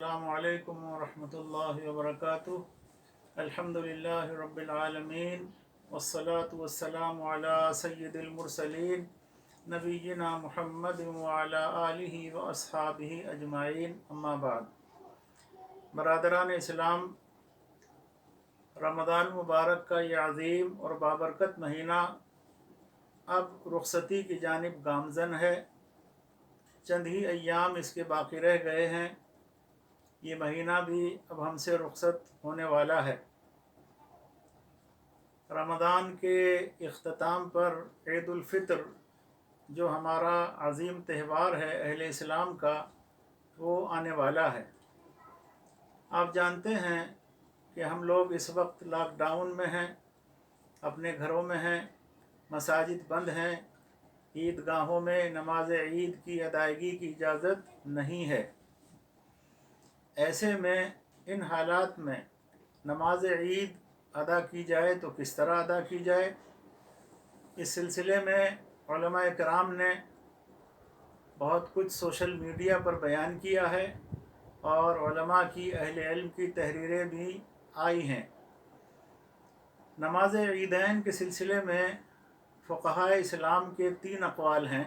السلام علیکم ورحمۃ اللہ وبرکاتہ۔ الحمدللہ رب العالمین والصلاة والسلام علی سید المرسلین نبینا محمد وعلی آلہ واصحابہ اجمعین، اما بعد۔ برادران اسلام، رمضان مبارک کا یہ عظیم اور بابرکت مہینہ اب رخصتی کی جانب گامزن ہے۔ چند ہی ایام اس کے باقی رہ گئے ہیں۔ یہ مہینہ بھی اب ہم سے رخصت ہونے والا ہے۔ رمضان کے اختتام پر عید الفطر، جو ہمارا عظیم تہوار ہے اہل اسلام کا، وہ آنے والا ہے۔ آپ جانتے ہیں کہ ہم لوگ اس وقت لاک ڈاؤن میں ہیں، اپنے گھروں میں ہیں، مساجد بند ہیں، عیدگاہوں میں نماز عید کی ادائیگی کی اجازت نہیں ہے۔ ایسے میں ان حالات میں نماز عید ادا کی جائے تو کس طرح ادا کی جائے؟ اس سلسلے میں علماء کرام نے بہت کچھ سوشل میڈیا پر بیان کیا ہے، اور علماء کی اہل علم کی تحریریں بھی آئی ہیں۔ نماز عیدین کے سلسلے میں فقہاء اسلام کے 3 اقوال ہیں۔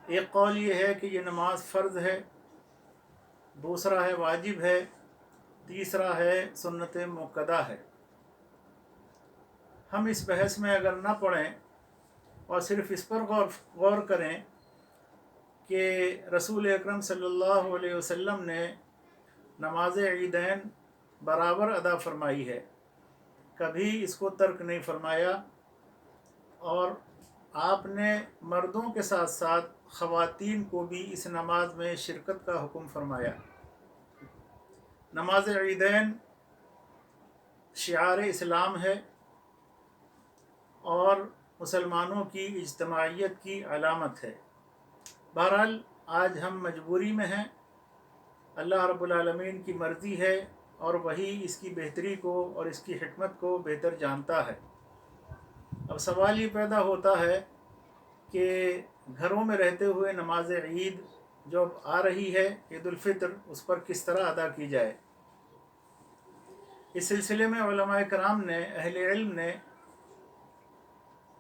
ایک قول یہ ہے کہ یہ نماز فرض ہے، دوسرا ہے واجب ہے، تیسرا ہے سنت مؤکدہ ہے۔ ہم اس بحث میں اگر نہ پڑیں اور صرف اس پر غور کریں کہ رسول اکرم صلی اللہ علیہ وسلم نے نماز عیدین برابر ادا فرمائی ہے، کبھی اس کو ترک نہیں فرمایا، اور آپ نے مردوں کے ساتھ ساتھ خواتین کو بھی اس نماز میں شرکت کا حکم فرمایا۔ نماز عیدین شعار اسلام ہے اور مسلمانوں کی اجتماعیت کی علامت ہے۔ بہرحال آج ہم مجبوری میں ہیں، اللہ رب العالمین کی مرضی ہے، اور وہی اس کی بہتری کو اور اس کی حکمت کو بہتر جانتا ہے۔ اب سوال یہ پیدا ہوتا ہے کہ گھروں میں رہتے ہوئے نماز عید جو اب آ رہی ہے، عید الفطر، اس پر کس طرح ادا کی جائے؟ اس سلسلے میں علماء کرام نے، اہل علم نے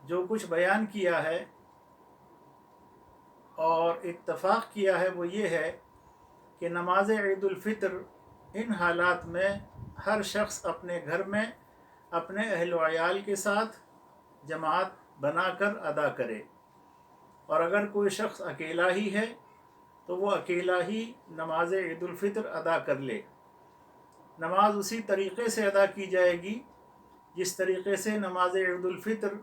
جو کچھ بیان کیا ہے اور اتفاق کیا ہے وہ یہ ہے کہ نماز عید الفطر ان حالات میں ہر شخص اپنے گھر میں اپنے اہل و عیال کے ساتھ جماعت بنا کر ادا کرے، اور اگر کوئی شخص اکیلا ہی ہے تو وہ اکیلا ہی نماز عید الفطر ادا کر لے۔ نماز اسی طریقے سے ادا کی جائے گی جس طریقے سے نماز عید الفطر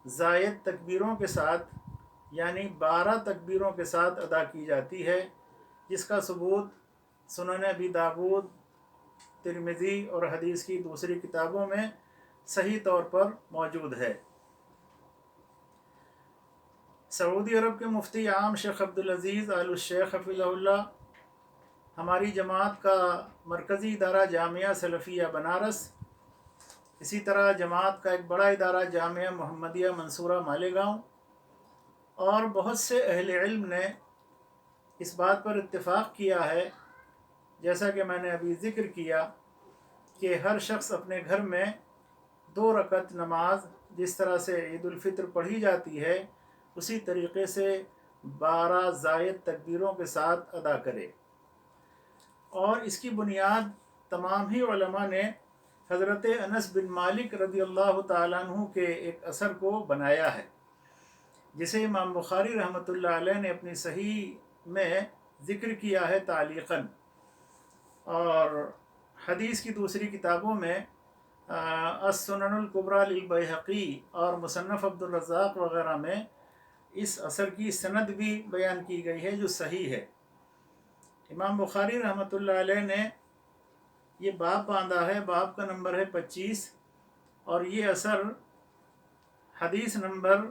زائد تکبیروں کے ساتھ، یعنی 12 تکبیروں کے ساتھ ادا کی جاتی ہے، جس کا ثبوت سنن ابی داؤد، ترمذی اور حدیث کی دوسری کتابوں میں صحیح طور پر موجود ہے۔ سعودی عرب کے مفتی عام شیخ عبدالعزیز آل الشیخ حفظہ اللہ، ہماری جماعت کا مرکزی ادارہ جامعہ سلفیہ بنارس، اسی طرح جماعت کا ایک بڑا ادارہ جامعہ محمدیہ منصورہ مالیگاؤں، اور بہت سے اہل علم نے اس بات پر اتفاق کیا ہے، جیسا کہ میں نے ابھی ذکر کیا، کہ ہر شخص اپنے گھر میں 2 رکعت نماز جس طرح سے عید الفطر پڑھی جاتی ہے اسی طریقے سے 12 زائد تکبیروں کے ساتھ ادا کرے۔ اور اس کی بنیاد تمام ہی علماء نے حضرت انس بن مالک رضی اللہ تعالیٰ عنہ کے ایک اثر کو بنایا ہے، جسے امام بخاری رحمۃ اللہ علیہ نے اپنی صحیح میں ذکر کیا ہے تعلیقاً، اور حدیث کی دوسری کتابوں میں السنن الکبریٰ للبیہقی اور مصنف عبدالرزاق وغیرہ میں اس اثر کی سند بھی بیان کی گئی ہے جو صحیح ہے۔ امام بخاری رحمۃ اللہ علیہ نے یہ باب باندھا ہے، باب کا نمبر ہے 25، اور یہ اثر حدیث نمبر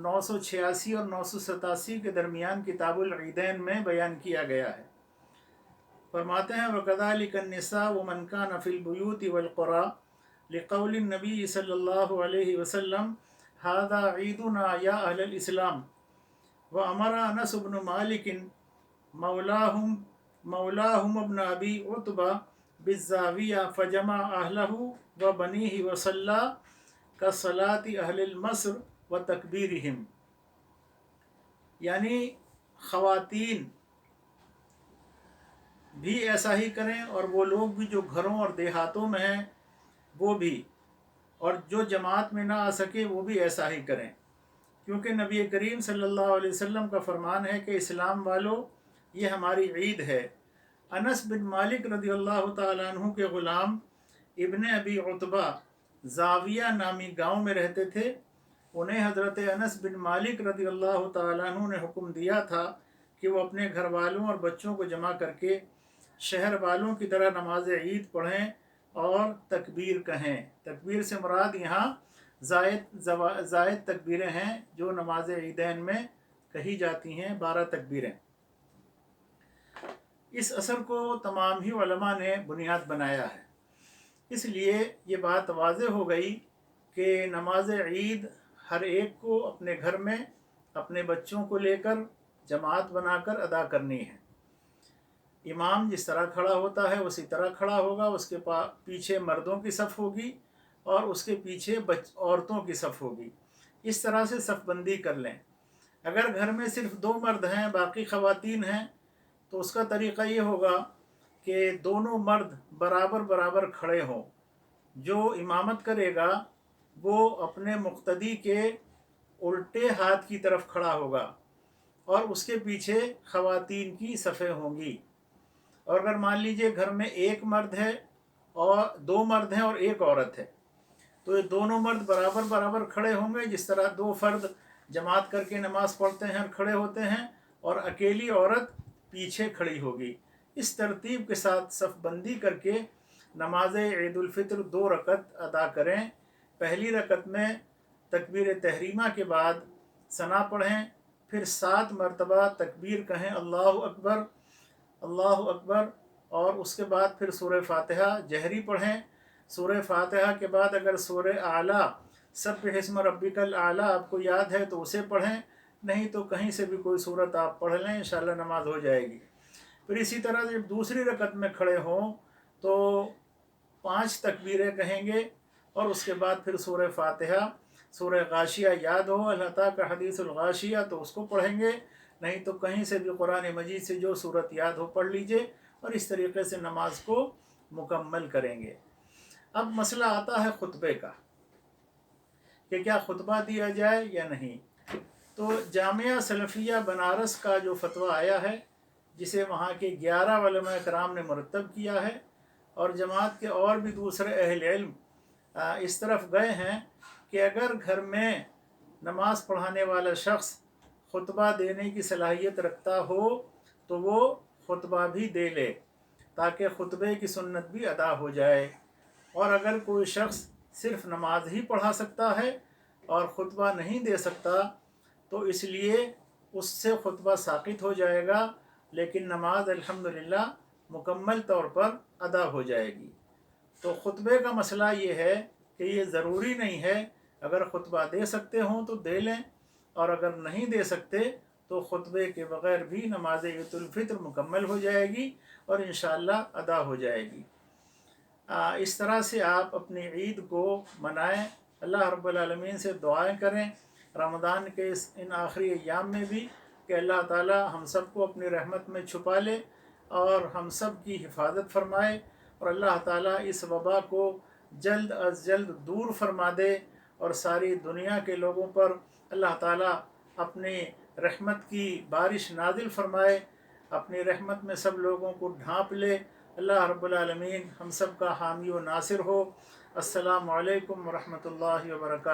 986 اور 987 کے درمیان کتاب العیدین میں بیان کیا گیا ہے۔ فرماتے ہیں وَكَذَلِكَ النِّسَاءُ وَمَنْ كَانَ فِي الْبُيُوتِ وَالْقُرَىٰ لِقَوْلِ النَّبِيِّ صلی اللہ علیہ وسلم هَذَا عِيدُنَا يَا أَهْلَ الْإِسْلَامِ وَأَمَرَ أَنَسُ بْنُ مَالِكٍ मौलाहुम इब्न अबी उतबा बिज़्ज़ाविया फजमा अहलहु व बनीहि व सल्ला का सलाती अहलिल मस्र व तकबीरहिम। यानी ख़वातीन भी ऐसा ही करें और वो लोग भी जो घरों और देहातों में हैं वो भी, और जो जमात में ना आ सके वो भी ऐसा ही करें, क्योंकि नबी करीम सल्लल्लाहु अलैहि वसल्लम का फरमान है कि इस्लाम वालों ये हमारी ईद है। अनस बिन मालिक रदियल्लाहु ताला अन्हु के ग़ुलाम इब्न अबी उतबा ज़ाविया नामी गांव में रहते थे। उन्हें हज़रत अनस बिन मालिक रदियल्लाहु ताला अन्हु ने हुक्म दिया था कि वो अपने घर वालों और बच्चों को जमा करके शहर वालों की तरह नमाज ईद पढ़ें और तकबीर कहें। तकबीर से मुराद यहाँ ज़ायद तकबीरें हैं जो नमाज ईदैन में कही जाती हैं, 12 तकबीरें। इस असर को तमाम ही उलमा ने बुनियाद बनाया है। इसलिए ये बात वाज़ेह हो गई कि नमाज ईद हर एक को अपने घर में अपने बच्चों को लेकर जमात बनाकर अदा करनी है। इमाम जिस तरह खड़ा होता है उसी तरह खड़ा होगा, उसके पीछे मर्दों की सफ़ होगी और उसके पीछे औरतों की सफ़ होगी। इस तरह से सफ़बंदी कर लें। अगर घर में सिर्फ 2 मर्द हैं, बाकी ख़वातीन हैं, तो उसका तरीक़ा ये होगा कि दोनों मर्द बराबर बराबर खड़े हों। जो इमामत करेगा वो अपने मुक़्तदी के उल्टे हाथ की तरफ खड़ा होगा और उसके पीछे ख़वातीन की सफ़ें होंगी। और अगर मान लीजिए घर में 1 मर्द है और 2 मर्द हैं और 1 औरत है, तो ये दोनों मर्द बराबर बराबर खड़े होंगे। जिस तरह 2 फर्द जमात करके नमाज़ पढ़ते हैं और खड़े होते हैं, और अकेली औरत पीछे खड़ी होगी। इस तरतीब के साथ सफ़बंदी करके नमाज ईद उल फित्र 2 रकत अदा करें। पहली रकत में तकबीर तहरीमा के बाद सना पढ़ें, फिर 7 मरतबा तकबीर कहें अल्लाहु अकबर अल्लाहु अकबर, और उसके बाद फिर सूरह फातिहा जहरी पढ़ें। सूरह फातिहा के बाद अगर सूरह आला सब्बिह इस्म रब्बिकल आला आपको याद है तो उसे पढ़ें, नहीं तो कहीं से भी कोई सूरत आप पढ़ लें, इंशाअल्लाह नमाज हो जाएगी। फिर इसी तरह जब दूसरी रकत में खड़े हों तो 5 तकबीरें कहेंगे और उसके बाद फिर सूरह फातिहा, सूरह गाशिया याद हो अल अता का हदीसुल गाशिया तो उसको पढ़ेंगे, नहीं तो कहीं से भी कुरान मजीद से जो सूरत याद हो पढ़ लीजिए, और इस तरीके से नमाज को मुकम्मल करेंगे। अब मसला आता है खुतबे का कि क्या खुतबा दिया जाए या नहीं। तो जामिया सलफ़िया बनारस का जो फतवा आया है, जिसे वहाँ के 11 उलमा इकराम ने मुरतब किया है, और जमात के और भी दूसरे अहले इल्म इस तरफ गए हैं कि अगर घर में नमाज पढ़ाने वाला शख्स खुतबा देने की सलाहियत रखता हो तो वो खुतबा भी दे ले, ताकि खुतबे की सुन्नत भी अदा हो जाए। और अगर कोई शख्स सिर्फ नमाज ही पढ़ा सकता है और ख़ुतबा नहीं दे सकता, तो इसलिए उससे खुतबा साक़ित हो जाएगा, लेकिन नमाज अल्हम्दुलिल्लाह मुकम्मल तौर पर अदा हो जाएगी। तो खुतबे का मसला ये है कि ये ज़रूरी नहीं है, अगर खुतबा दे सकते हों तो दे लें, और अगर नहीं दे सकते तो खुतबे के बग़ैर भी नमाज ईद उल फित्र मुकम्मल हो जाएगी और इंशाअल्लाह अदा हो जाएगी। इस तरह से आप अपनी ईद को मनाएं। अल्लाह रब्बुल आलमीन से दुआएं करें रमज़ान के इन आखिरी अय्याम में भी कि अल्लाह ताला हम सब को अपनी रहमत में छुपा ले और हम सब की हिफाजत फरमाए, और अल्लाह ताला इस वबा को जल्द अज जल्द दूर फरमा दे और सारी दुनिया के लोगों पर अल्लाह ताला अपनी रहमत की बारिश नाजिल फरमाए, अपनी रहमत में सब लोगों को ढांप ले। अल्लाह रब्बुल आलमीन हम सब का हामी व नासिर हो। अस्सलामु अलैकुम व रहमतुल्लाहि व बरकातहू।